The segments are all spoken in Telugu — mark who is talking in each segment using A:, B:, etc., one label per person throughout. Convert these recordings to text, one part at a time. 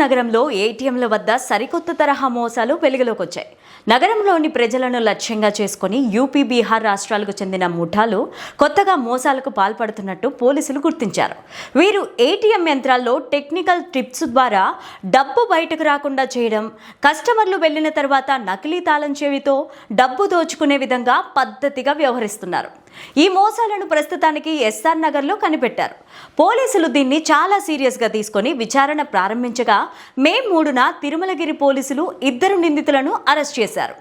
A: నగరంలో ఏటీఎంల వద్ద సరికొత్త తరహా మోసాలు వెలుగులోకి వచ్చాయి. నగరంలోని ప్రజలను లక్ష్యంగా చేసుకుని యూపీ, బీహార్ రాష్ట్రాలకు చెందిన ముఠాలు కొత్తగా మోసాలకు పాల్పడుతున్నట్టు పోలీసులు గుర్తించారు. వీరు ఏటీఎం యంత్రాల్లో టెక్నికల్ టిప్స్ ద్వారా డబ్బు బయటకు రాకుండా చేయడం, కస్టమర్లు వెళ్లిన తర్వాత నకిలీ తాళం చెవితో డబ్బు దోచుకునే విధంగా పద్ధతిగా వ్యవహరిస్తున్నారు. ఈ మోసాలను ప్రస్తుతానికి ఎస్ఆర్ నగర్లో కనిపెట్టారు. పోలీసులు దీన్ని చాలా సీరియస్గా తీసుకొని విచారణ ప్రారంభించగా మే 3న తిరుమలగిరి పోలీసులు 2 నిందితులను అరెస్ట్ చేశారు.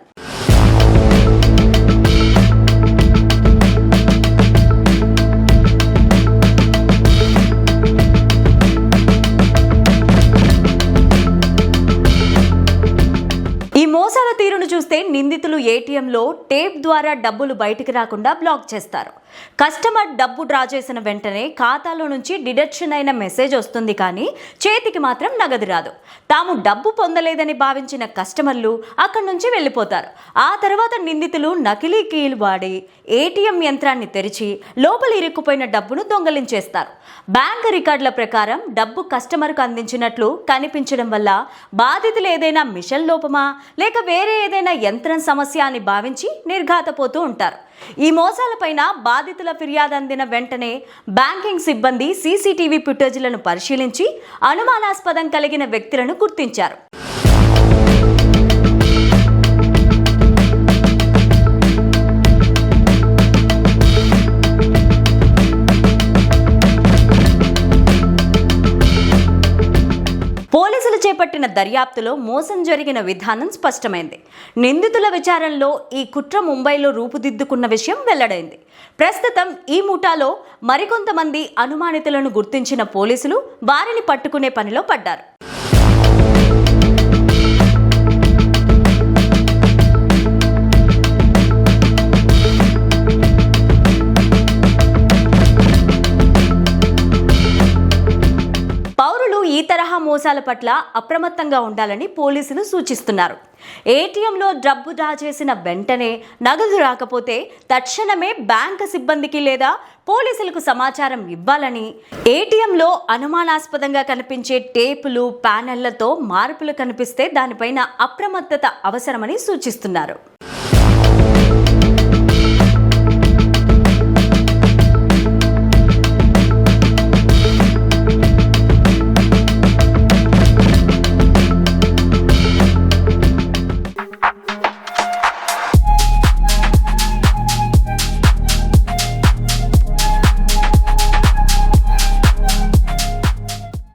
A: ఈ మోసాల తీరును చూస్తే నిందితులు ఏటీఎంలో టేప్ ద్వారా డబ్బులు బయటికి రాకుండా బ్లాక్ చేస్తారు. కస్టమర్ డబ్బు డ్రా చేసిన వెంటనే ఖాతాలో నుంచి డిడక్షన్ అయిన మెసేజ్ వస్తుంది, కానీ చేతికి మాత్రం నగదు రాదు. తాము డబ్బు పొందలేదని భావించిన కస్టమర్లు అక్కడి నుంచి వెళ్ళిపోతారు. ఆ తర్వాత నిందితులు నకిలీ కీలు వాడి ఏటీఎం యంత్రాన్ని తెరిచి లోపల ఇరుక్కుపోయిన డబ్బును దొంగలించేస్తారు. బ్యాంక్ రికార్డుల ప్రకారం డబ్బు కస్టమర్కు అందించినట్లు కనిపించడం వల్ల బాధితులు ఏదైనా మిషన్ లోపమా లేక వేరే ఏదైనా యంత్రం సమస్య అని భావించి నిర్ఘాతపోతూ ఉంటారు. ఈ మోసాలపైన బాధితుల ఫిర్యాదు అందిన వెంటనే బ్యాంకింగ్ సిబ్బంది సీసీటీవీ ఫుటేజీలను పరిశీలించి అనుమానాస్పదం కలిగిన వ్యక్తులను గుర్తించారు. పోలీసులు చేపట్టిన దర్యాప్తులో మోసం జరిగిన విధానం స్పష్టమైంది. నిందితుల విచారణలో ఈ కుట్ర ముంబైలో రూపుదిద్దుకున్న విషయం వెల్లడైంది. ప్రస్తుతం ఈ ముఠాలో మరికొంతమంది అనుమానితులను గుర్తించిన పోలీసులు వారిని పట్టుకునే పనిలో పడ్డారు. పౌరులు ఈ తరహా మోసాల పట్ల అప్రమత్తంగా ఉండాలని పోలీసులు సూచిస్తున్నారు. ఏటీఎంలో డబ్బు డ్రా చేసిన వెంటనే నగదు రాకపోతే తక్షణమే బ్యాంకు సిబ్బందికి లేదా పోలీసులకు సమాచారం ఇవ్వాలని, ఏటీఎంలో అనుమానాస్పదంగా కనిపించే టేపులు, ప్యానెళ్లతో మార్పులు కనిపిస్తే దానిపైన అప్రమత్తత అవసరమని సూచిస్తున్నారు.